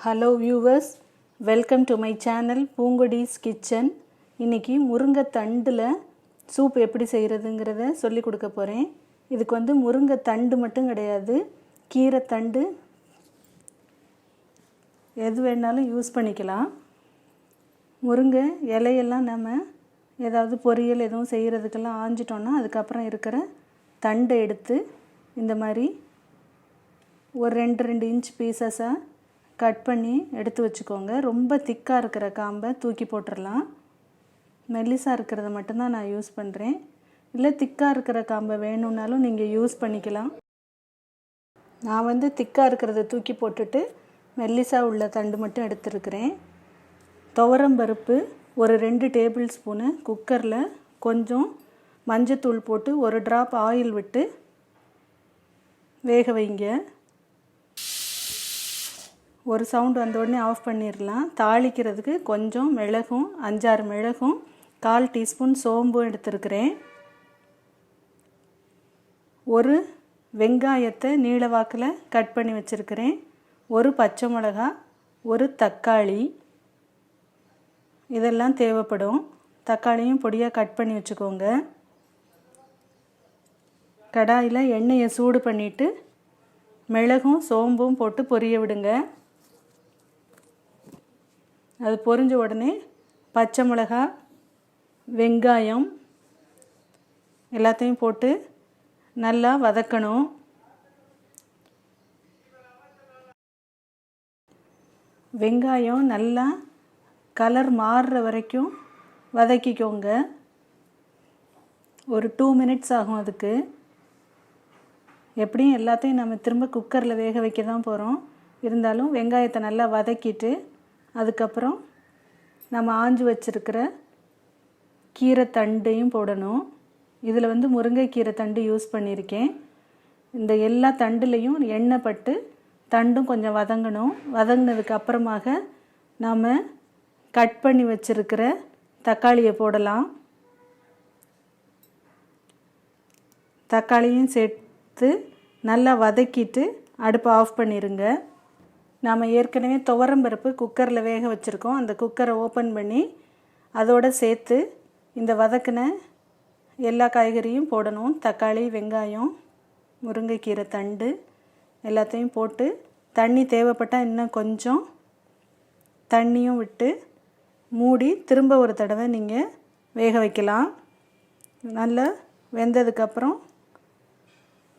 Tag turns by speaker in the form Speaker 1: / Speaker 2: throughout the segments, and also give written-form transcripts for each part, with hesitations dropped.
Speaker 1: Hello viewers, welcome to my channel Poongodi's Kitchen. இன்னைக்கு முருங்கை தண்டுல soup எப்படி செய்யறதுங்கறத சொல்லி கொடுக்க போறேன். இதுக்கு வந்து முருங்கை தண்டு மட்டும் கிடையாது, கீரை தண்டு எது வேணாலும் யூஸ் பண்ணிக்கலாம். முருங்கை இலையெல்லாம் நம்ம ஏதாவது பொரியல் எதுவும் செய்யறதுக்கெல்லாம் ஆஞ்சிட்டோம்னா அதுக்கு அப்புறம் இருக்கிற தண்டை எடுத்து இந்த மாதிரி ஒரு 2 இன்ச் பீசஸா கட் பண்ணி எடுத்து வச்சுக்கோங்க. ரொம்ப திக்கா இருக்கிற காம்பை தூக்கி போட்டுறலாம். மெல்லிசா இருக்கிறத மட்டும் தான் நான் யூஸ் பண்றேன். இல்ல திக்கா இருக்கிற காம்பை வேணும்னாலும் நீங்க யூஸ் பண்ணிக்கலாம். நான் வந்து திக்கா இருக்கிறத தூக்கி போட்டுட்டு மெல்லிசா உள்ள தண்டு மட்டும் எடுத்துருக்கிறேன். துவரம் பருப்பு ஒரு 2 டேபிள் ஸ்பூன் குக்கர்ல கொஞ்சம் மஞ்சள் போட்டு ஒரு டிராப் ஆயில் விட்டு வேக வைங்க. ஒரு சவுண்ட் வந்த உடனே ஆஃப் பண்ணிரலாம். தாளிக்கிறதுக்கு கொஞ்சம் மிளகும் 5-6 மிளகும் 1/4 டீஸ்பூன் சோம்பும் எடுத்துருக்கிறேன். ஒரு வெங்காயத்தை நீள வாக்கில் கட் பண்ணி வச்சுருக்கிறேன். ஒரு பச்சை மிளகாய், ஒரு தக்காளி, இதெல்லாம் தேவைப்படும். தக்காளியும் பொடியாக கட் பண்ணி வச்சுக்கோங்க. கடாயில் எண்ணெயை சூடு பண்ணிவிட்டு மிளகும் சோம்பும் போட்டு பொரிய விடுங்க. அது பொரிஞ்ச உடனே பச்சை மிளகாய், வெங்காயம் எல்லாத்தையும் போட்டு நல்லா வதக்கணும். வெங்காயம் நல்லா கலர் மாறுற வரைக்கும் வதக்கிக்கோங்க. ஒரு 2 மினிட்ஸ் ஆகும் அதுக்கு. எப்படியும் எல்லாத்தையும் நம்ம திரும்ப குக்கரில் வேக வைக்க தான் போகிறோம். இருந்தாலும் வெங்காயத்தை நல்லா வதக்கிட்டு அதுக்கப்புறம் நம்ம ஆஞ்சு வச்சுருக்கிற கீரை தண்டையும் போடணும். இதில் வந்து முருங்கைக்கீரை தண்டு யூஸ் பண்ணியிருக்கேன். இந்த எல்லா தண்டுலேயும் எண்ணெய் பட்டு தண்டும் கொஞ்சம் வதங்கணும். வதங்கினதுக்கு அப்புறமாக நாம் கட் பண்ணி வச்சுருக்கிற தக்காளியை போடலாம். தக்காளியும் சேர்த்து நல்லா வதக்கிட்டு அடுப்பை ஆஃப் பண்ணிடுங்க. நாம் ஏற்கனவே துவரம்பருப்பு குக்கரில் வேக வச்சுருக்கோம். அந்த குக்கரை ஓப்பன் பண்ணி அதோடு சேர்த்து இந்த வதக்கின எல்லா காய்கறியும் போடணும். தக்காளி, வெங்காயம், முருங்கைக்கீரை தண்டு எல்லாத்தையும் போட்டு தண்ணி தேவைப்பட்டால் இன்னும் கொஞ்சம் தண்ணியும் விட்டு மூடி திரும்ப ஒரு தடவை நீங்கள் வேக வைக்கலாம். நல்லா வெந்ததுக்கப்புறம்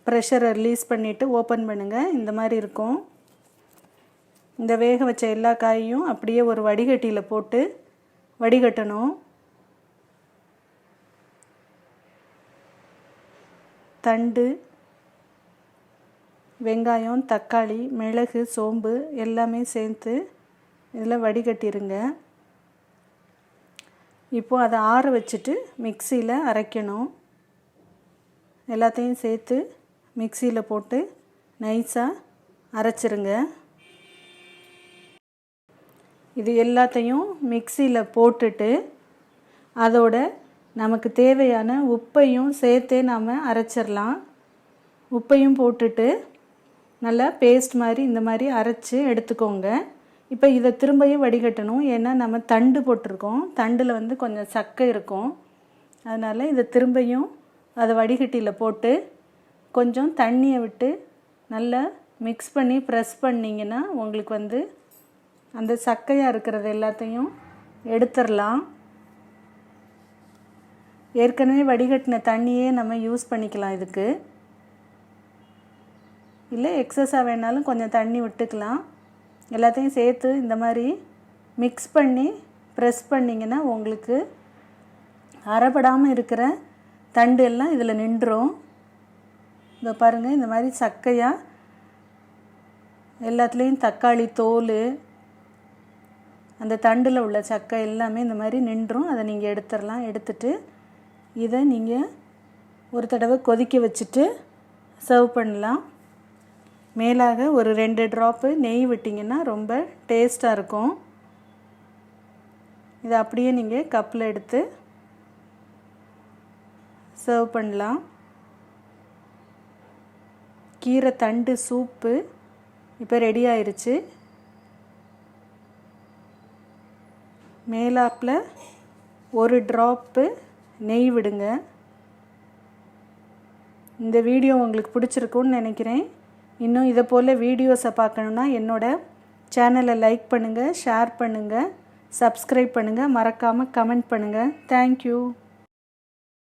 Speaker 1: ப்ரெஷரை ரிலீஸ் பண்ணிவிட்டு ஓப்பன் பண்ணுங்கள். இந்த மாதிரி இருக்கும். இந்த வேக வச்ச எல்லா காயையும் அப்படியே ஒரு வடிகட்டியில் போட்டு வடிகட்டணும். தண்டு, வெங்காயம், தக்காளி, மிளகு, சோம்பு எல்லாமே சேர்த்து இதில் வடிகட்டிருங்க. இப்போது அதை ஆற வச்சுட்டு மிக்சியில் அரைக்கணும். எல்லாத்தையும் சேர்த்து மிக்சியில் போட்டு நைஸாக அரைச்சிருங்க. இது எல்லாத்தையும் மிக்சியில் போட்டுட்டு அதோட நமக்கு தேவையான உப்பையும் சேர்த்தே நாம் அரைச்சிடலாம். உப்பையும் போட்டுட்டு நல்லா பேஸ்ட் மாதிரி இந்த மாதிரி அரைச்சி எடுத்துக்கோங்க. இப்போ இதை திரும்பியும் வடிகட்டணும். ஏன்னா நம்ம தண்டு போட்டிருக்கோம். தண்டில் வந்து கொஞ்சம் சக்கை இருக்கும். அதனால் இதை திரும்பியும் அதை வடிகட்டியில் போட்டு கொஞ்சம் தண்ணியை விட்டு நல்லா மிக்ஸ் பண்ணி ப்ரெஸ் பண்ணிங்கன்னா உங்களுக்கு வந்து அந்த சக்கையாக இருக்கிறது எல்லாத்தையும் எடுத்துடலாம். ஏற்கனவே வடிகட்டின தண்ணியே நம்ம யூஸ் பண்ணிக்கலாம். இதுக்கு இல்லை எக்ஸஸாக வேணாலும் கொஞ்சம் தண்ணி விட்டுக்கலாம். எல்லாத்தையும் சேர்த்து இந்த மாதிரி மிக்ஸ் பண்ணி ப்ரெஸ் பண்ணிங்கன்னா உங்களுக்கு அரைப்படாமல் இருக்கிற தண்டு எல்லாம் இதில் நின்றுடும். இதை பாருங்கள், இந்த மாதிரி சக்கையாக எல்லாத்துலேயும் தக்காளி தோல், அந்த தண்டில் உள்ள சக்கை எல்லாமே இந்த மாதிரி நின்றும். அதை நீங்கள் எடுத்துடலாம். எடுத்துட்டு இதை நீங்கள் ஒரு தடவை கொதிக்க வச்சுட்டு சர்வ் பண்ணலாம். மேலாக ஒரு 2 ட்ராப்பு நெய் விட்டிங்கன்னா ரொம்ப டேஸ்ட்டாக இருக்கும். இதை அப்படியே நீங்கள் கப்பில் எடுத்து சர்வ் பண்ணலாம். கீரை தண்டு சூப்பு இப்போ ரெடி ஆயிருச்சு. மேலாப்பில் ஒரு ட்ராப்பு நெய் விடுங்க. இந்த வீடியோ உங்களுக்கு பிடிச்சிருக்குன்னு நினைக்கிறேன். இன்னும் இதை போல் வீடியோஸை பார்க்கணுன்னா என்னோடய சேனலை லைக் பண்ணுங்கள், ஷேர் பண்ணுங்கள், சப்ஸ்கிரைப் பண்ணுங்கள், மறக்காமல் கமெண்ட் பண்ணுங்கள். தேங்க்யூ.